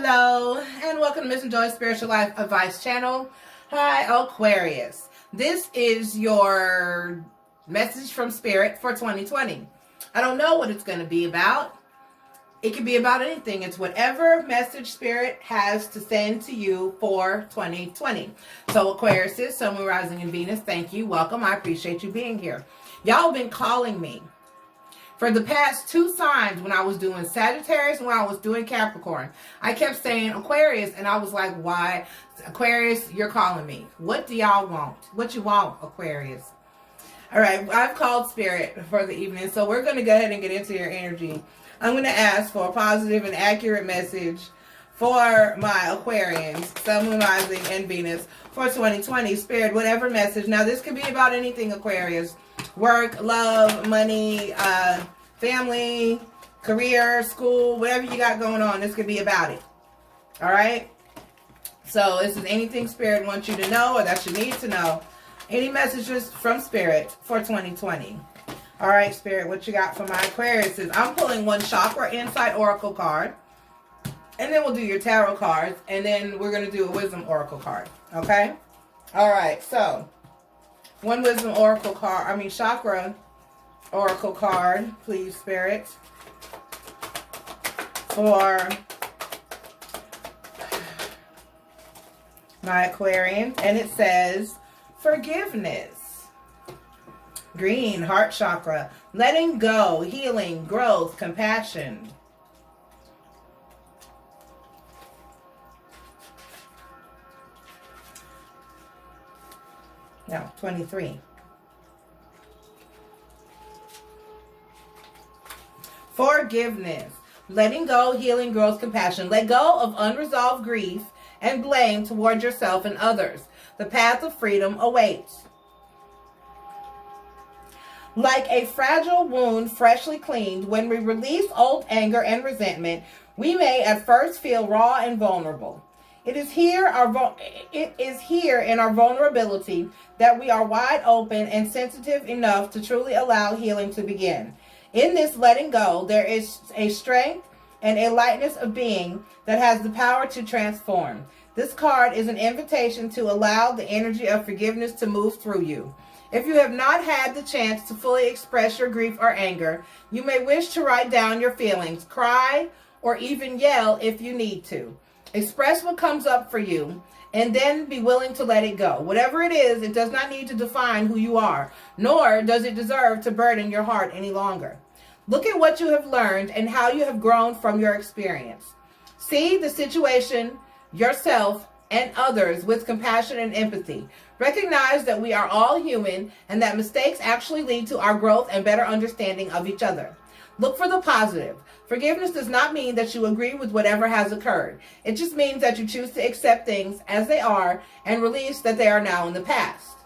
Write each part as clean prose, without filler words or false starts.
Hello, and welcome to MissNJoy Spiritual Life Advice Channel. Hi, Aquarius. This is your message from Spirit for 2020. I don't know what it's going to be about. It can be about anything. It's whatever message Spirit has to send to you for 2020. So Aquarius, Sun, Moon, Rising, and Venus, thank you. Welcome. I appreciate you being here. Y'all have been calling me for the past two signs when I was doing Sagittarius and when I was doing Capricorn. I kept saying Aquarius, and I was like, why? Aquarius, you're calling me. What do y'all want? What you want, Aquarius? All right, I've called Spirit for the evening, so we're going to go ahead and get into your energy. I'm going to ask for a positive and accurate message for my Aquarians, Sun, Moon, Rising, and Venus for 2020. Spirit, whatever message. Now, this could be about anything, Aquarius. Work, love, money, family, career, school, whatever you got going on, this could be about it. All right? So this is anything Spirit wants you to know or that you need to know. Any messages from Spirit for 2020. All right, Spirit, what you got for my Aquarius is I'm pulling one Chakra Insight Oracle card. And then we'll do your tarot cards. And then we're going to do a Wisdom Oracle card. Okay? All right, so one Wisdom Oracle card, Chakra Oracle card, please, Spirit, for my Aquarian. And it says, forgiveness. Green, heart chakra, letting go, healing, growth, compassion. No, 23. Forgiveness. Letting go, healing, growth, compassion. Let go of unresolved grief and blame toward yourself and others. The path of freedom awaits. Like a fragile wound freshly cleaned, when we release old anger and resentment, we may at first feel raw and vulnerable. It is here in our vulnerability that we are wide open and sensitive enough to truly allow healing to begin. In this letting go, there is a strength and a lightness of being that has the power to transform. This card is an invitation to allow the energy of forgiveness to move through you. If you have not had the chance to fully express your grief or anger, you may wish to write down your feelings, cry, or even yell if you need to. Express what comes up for you, and then be willing to let it go. Whatever it is, it does not need to define who you are, nor does it deserve to burden your heart any longer. Look at what you have learned and how you have grown from your experience. See the situation, yourself, and others with compassion and empathy. Recognize that we are all human and that mistakes actually lead to our growth and better understanding of each other. Look for the positive. Forgiveness does not mean that you agree with whatever has occurred. It just means that you choose to accept things as they are and release that they are now in the past.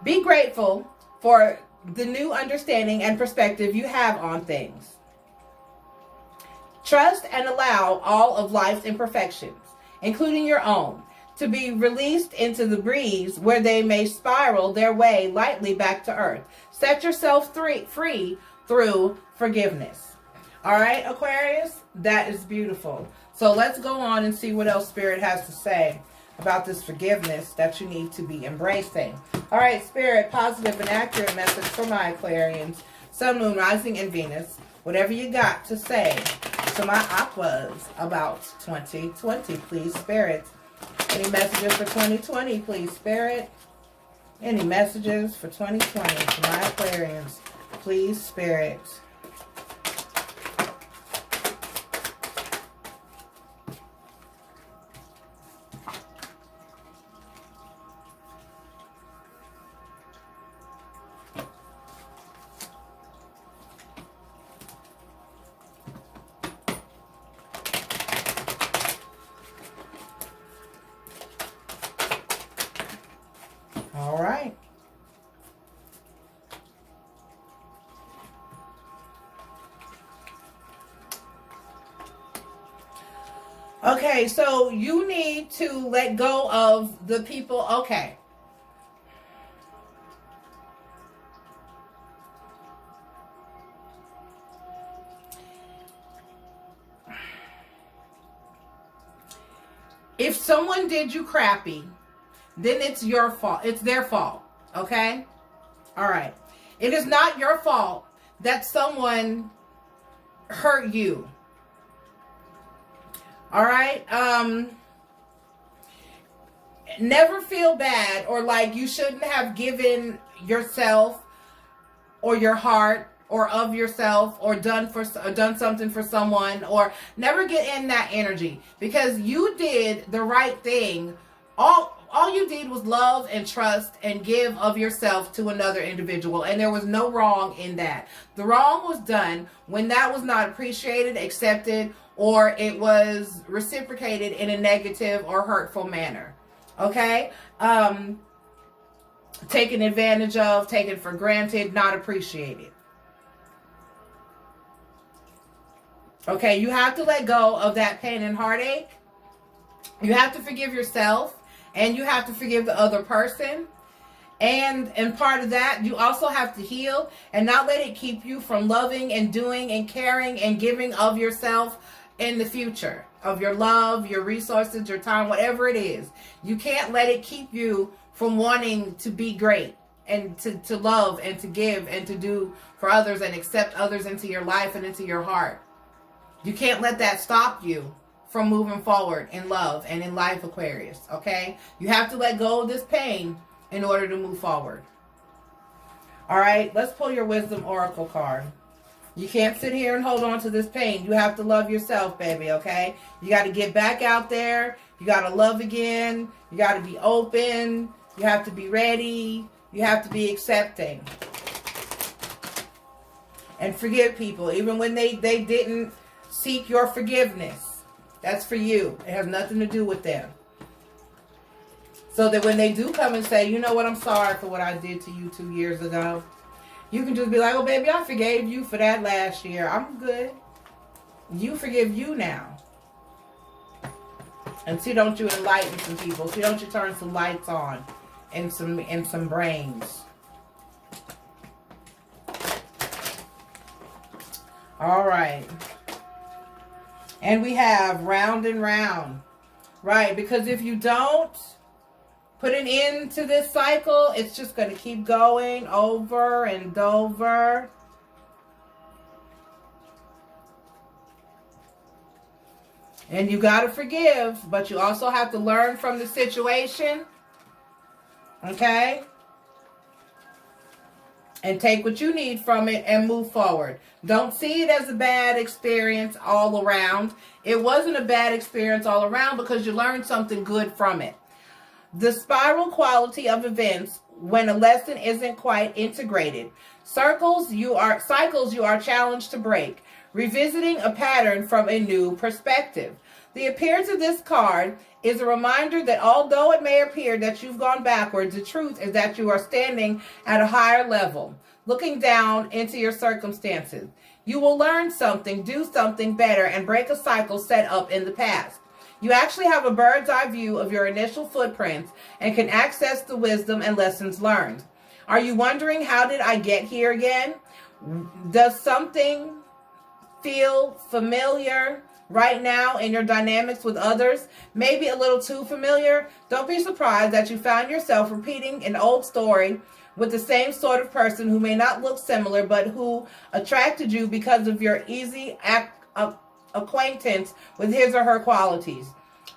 Be grateful for the new understanding and perspective you have on things. Trust and allow all of life's imperfections, including your own, to be released into the breeze where they may spiral their way lightly back to earth. Set yourself free through forgiveness. All right, Aquarius, that is beautiful. So let's go on and see what else Spirit has to say about this forgiveness that you need to be embracing. All right, Spirit, positive and accurate message for my Aquarians, Sun, Moon, Rising, and Venus. Whatever you got to say to my Aquas about 2020, please, Spirit. Any messages for 2020, please, Spirit? Any messages for 2020 for my Aquarians, please, Spirit? All right. Okay, so you need to let go of the people. Okay. If someone did you crappy, then it's your fault. It's their fault. Okay? All right. It is not your fault that someone hurt you. All right? Never feel bad or like you shouldn't have given yourself or your heart or of yourself or done something for someone, or never get in that energy, because you did the right thing. All you did was love and trust and give of yourself to another individual, and there was no wrong in that. The wrong was done when that was not appreciated, accepted, or it was reciprocated in a negative or hurtful manner. Okay? Taken advantage of, taken for granted, not appreciated. Okay, you have to let go of that pain and heartache. You have to forgive yourself, and you have to forgive the other person. And part of that, you also have to heal and not let it keep you from loving and doing and caring and giving of yourself in the future, of your love, your resources, your time, whatever it is. You can't let it keep you from wanting to be great and to love and to give and to do for others and accept others into your life and into your heart. You can't let that stop you from moving forward in love and in life, Aquarius, okay? You have to let go of this pain in order to move forward. All right, let's pull your Wisdom Oracle card. You can't sit here and hold on to this pain. You have to love yourself, baby, okay? You got to get back out there. You got to love again. You got to be open. You have to be ready. You have to be accepting. And forgive people, even when they didn't seek your forgiveness. That's for you. It has nothing to do with them. So that when they do come and say, you know what, I'm sorry for what I did to you 2 years ago, you can just be like, oh, baby, I forgave you for that last year. I'm good. You forgive you now. And see, don't you enlighten some people. See, don't you turn some lights on in some brains. All right. And we have round and round. Right, because if you don't put an end to this cycle, it's just going to keep going over and over. And you got to forgive, but you also have to learn from the situation. Okay? And take what you need from it and move forward. Don't see it as a bad experience all around. It wasn't a bad experience all around because you learned something good from it. The spiral quality of events when a lesson isn't quite integrated. Cycles you are challenged to break. Revisiting a pattern from a new perspective. The appearance of this card is a reminder that although it may appear that you've gone backwards, the truth is that you are standing at a higher level, looking down into your circumstances. You will learn something, do something better, and break a cycle set up in the past. You actually have a bird's eye view of your initial footprints and can access the wisdom and lessons learned. Are you wondering, how did I get here again? Does something feel familiar right now in your dynamics with others? Maybe a little too familiar? Don't be surprised that you found yourself repeating an old story with the same sort of person who may not look similar, but who attracted you because of your easy acquaintance with his or her qualities.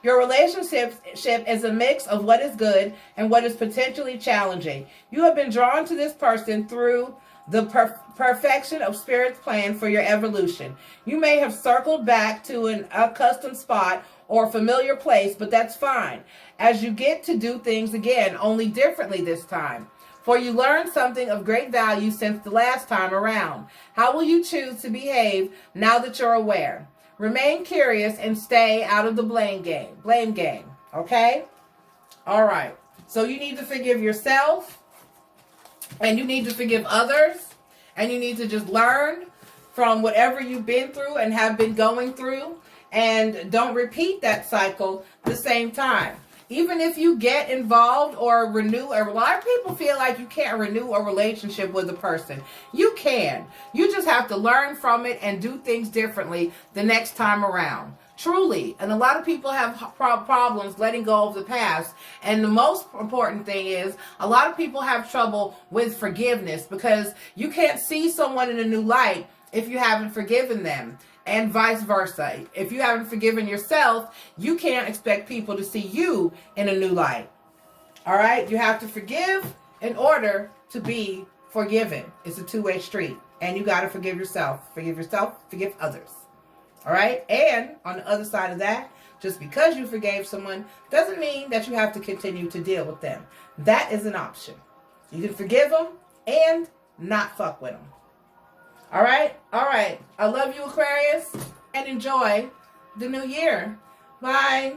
Your relationship is a mix of what is good and what is potentially challenging. You have been drawn to this person through the perfection of Spirit's plan for your evolution. You may have circled back to an accustomed spot or familiar place, but that's fine, as you get to do things again, only differently this time. For you learned something of great value since the last time around. How will you choose to behave now that you're aware? Remain curious and stay out of the blame game. Okay? All right. So you need to forgive yourself, and you need to forgive others, and you need to just learn from whatever you've been through and have been going through, and don't repeat that cycle the same time. Even if you get involved or renew, a lot of people feel like you can't renew a relationship with a person. You can. You just have to learn from it and do things differently the next time around. Truly. And a lot of people have problems letting go of the past. And the most important thing is a lot of people have trouble with forgiveness, because you can't see someone in a new light if you haven't forgiven them, and vice versa. If you haven't forgiven yourself, you can't expect people to see you in a new light. All right? You have to forgive in order to be forgiven. It's a two-way street. And you got to forgive yourself. Forgive yourself, forgive others. All right? And on the other side of that, just because you forgave someone doesn't mean that you have to continue to deal with them. That is an option. You can forgive them and not fuck with them. All right? All right. I love you, Aquarius, and enjoy the new year. Bye.